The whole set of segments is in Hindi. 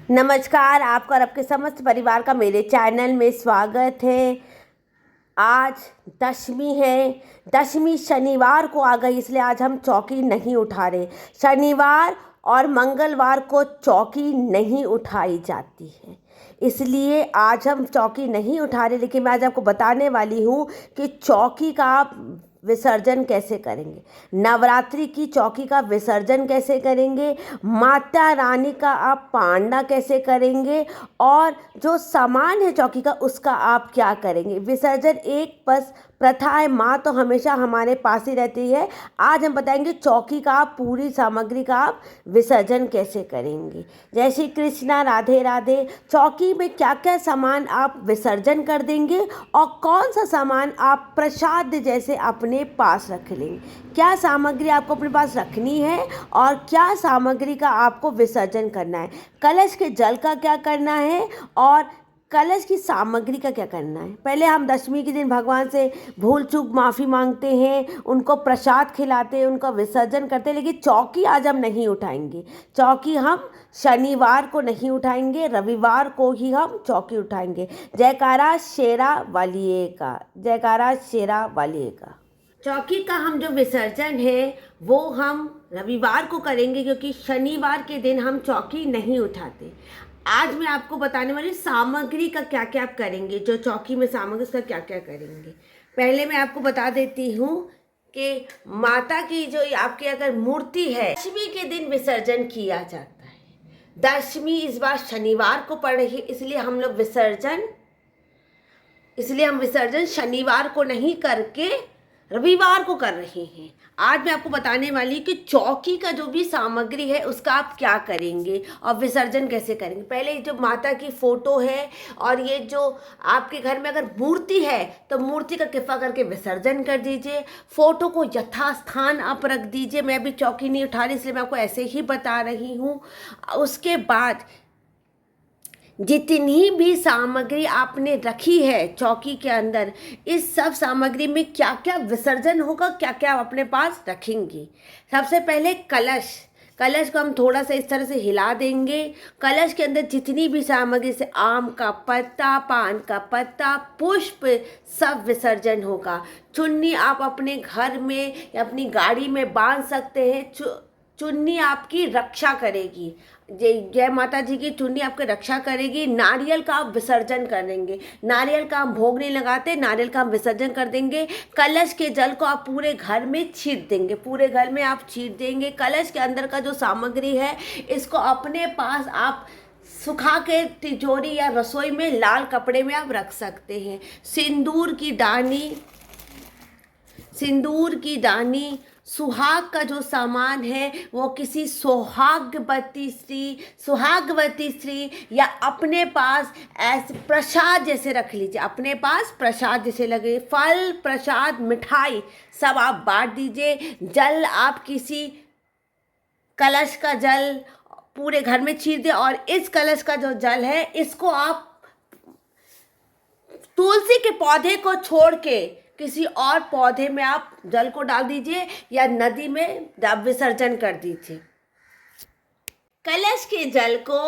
नमस्कार, आपका और आपके समस्त परिवार का मेरे चैनल में स्वागत है। आज दशमी है। दशमी शनिवार को आ गई, इसलिए आज हम चौकी नहीं उठा रहे। शनिवार और मंगलवार को चौकी नहीं उठाई जाती है, इसलिए आज हम चौकी नहीं उठा रहे। लेकिन मैं आज आपको बताने वाली हूँ कि चौकी का आप विसर्जन कैसे करेंगे, नवरात्रि की चौकी का विसर्जन कैसे करेंगे, माता रानी का आप पांडा कैसे करेंगे, और जो सामान है चौकी का उसका आप क्या करेंगे। विसर्जन एक बस प्रथा है, माँ तो हमेशा हमारे पास ही रहती है। आज हम बताएंगे चौकी का आप पूरी सामग्री का आप विसर्जन कैसे करेंगे। जय श्री कृष्णा, राधे राधे। चौकी में क्या क्या सामान आप विसर्जन कर देंगे और कौन सा सामान आप प्रसाद जैसे अपने पास रख लेंगे। क्या सामग्री आपको अपने पास रखनी है और क्या सामग्री का आपको विसर्जन करना है। कलश के जल का क्या करना है और कलश की सामग्री का क्या करना है। पहले हम दशमी के दिन भगवान से भूल चूक माफ़ी मांगते हैं, उनको प्रसाद खिलाते हैं, उनका विसर्जन करते हैं। लेकिन चौकी आज हम नहीं उठाएंगे। चौकी हम शनिवार को नहीं उठाएंगे, रविवार को ही हम चौकी उठाएंगे। जयकारा शेरा वालिए का, जयकारा शेरा वालिए का। चौकी का हम जो विसर्जन है वो हम रविवार को करेंगे, क्योंकि शनिवार के दिन हम चौकी नहीं उठाते। आज मैं आपको बताने वाली सामग्री का क्या क्या आप करेंगे, जो चौकी में सामग्री उसका क्या क्या करेंगे। पहले मैं आपको बता देती हूँ कि माता की जो आपकी अगर मूर्ति है, दशमी के दिन विसर्जन किया जाता है। दशमी इस बार शनिवार को पड़ रही है, इसलिए हम विसर्जन शनिवार को नहीं करके रविवार को कर रहे हैं। आज मैं आपको बताने वाली कि चौकी का जो भी सामग्री है उसका आप क्या करेंगे और विसर्जन कैसे करेंगे। पहले जो माता की फ़ोटो है और ये जो आपके घर में अगर मूर्ति है तो मूर्ति का कृपा करके विसर्जन कर दीजिए। फ़ोटो को यथास्थान आप रख दीजिए। मैं अभी चौकी नहीं उठा रही, इसलिए मैं आपको ऐसे ही बता रही हूँ। उसके बाद जितनी भी सामग्री आपने रखी है चौकी के अंदर, इस सब सामग्री में क्या क्या विसर्जन होगा, क्या क्या आप अपने पास रखेंगे। सबसे पहले कलश को हम थोड़ा सा इस तरह से हिला देंगे। कलश के अंदर जितनी भी सामग्री से आम का पत्ता, पान का पत्ता, पुष्प, सब विसर्जन होगा। चुन्नी आप अपने घर में या अपनी गाड़ी में बांध सकते हैं। चुन्नी आपकी रक्षा करेगी। जय माता जी की चुन्नी आपकी रक्षा करेगी। नारियल का आप विसर्जन करेंगे। नारियल का हम भोग नहीं लगाते, नारियल का हम विसर्जन कर देंगे। कलश के जल को आप पूरे घर में छीट देंगे, पूरे घर में आप छीट देंगे। कलश के अंदर का जो सामग्री है इसको अपने पास आप सुखा के तिजोरी या रसोई में लाल कपड़े में आप रख सकते हैं। सिंदूर की दानी, सुहाग का जो सामान है वो किसी सुहागवती स्त्री या अपने पास ऐसे प्रसाद जैसे रख लीजिए। अपने पास प्रसाद जैसे लगे, फल, प्रसाद, मिठाई सब आप बांट दीजिए। जल आप किसी कलश का जल पूरे घर में छीट दें और इस कलश का जो जल है इसको आप तुलसी के पौधे को छोड़ के किसी और पौधे में आप जल को डाल दीजिए या नदी में विसर्जन कर दीजिए। कलश के जल को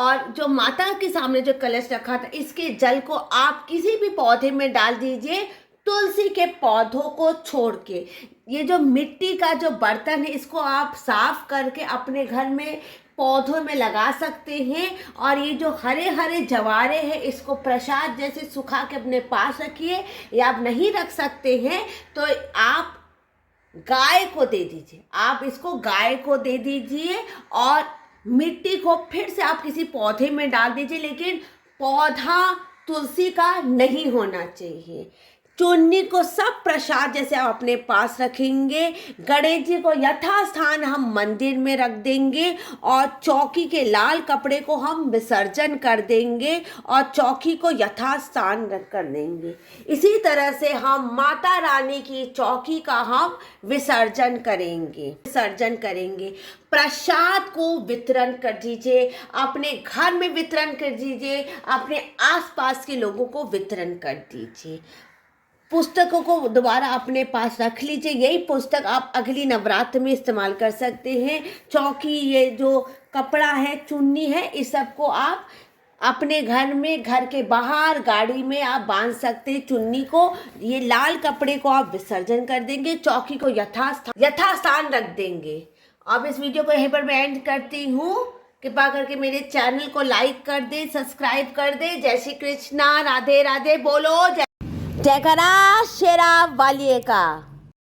और जो माता के सामने जो कलश रखा था इसके जल को आप किसी भी पौधे में डाल दीजिए, तुलसी के पौधों को छोड़ के। ये जो मिट्टी का जो बर्तन है इसको आप साफ करके अपने घर में पौधों में लगा सकते हैं। और ये जो हरे हरे जवारे हैं इसको प्रसाद जैसे सुखा के अपने पास रखिए, या आप नहीं रख सकते हैं तो आप गाय को दे दीजिए। आप इसको गाय को दे दीजिए और मिट्टी को फिर से आप किसी पौधे में डाल दीजिए, लेकिन पौधा तुलसी का नहीं होना चाहिए। चुन्नी को सब प्रसाद जैसे आप अपने पास रखेंगे। गणेश जी को यथास्थान हम मंदिर में रख देंगे और चौकी के लाल कपड़े को हम विसर्जन कर देंगे और चौकी को यथास्थान रख कर देंगे। इसी तरह से हम माता रानी की चौकी का हम विसर्जन करेंगे। प्रसाद को वितरण कर दीजिए, अपने घर में वितरण कर दीजिए, अपने आसपास के लोगों को वितरण कर दीजिए। पुस्तकों को दोबारा अपने पास रख लीजिए। यही पुस्तक आप अगली नवरात्र में इस्तेमाल कर सकते हैं। चौकी ये जो कपड़ा है, चुन्नी है, इस सब को आप अपने घर में, घर के बाहर, गाड़ी में आप बांध सकते हैं चुन्नी को। ये लाल कपड़े को आप विसर्जन कर देंगे, चौकी को यथास्थान रख देंगे। अब इस वीडियो को यहीं पर मैं एंड करती हूँ। कृपा करके मेरे चैनल को लाइक कर दे, सब्सक्राइब कर दे। जय श्री कृष्णा, राधे राधे बोलो, जय जयकारा शेरा वालिए का।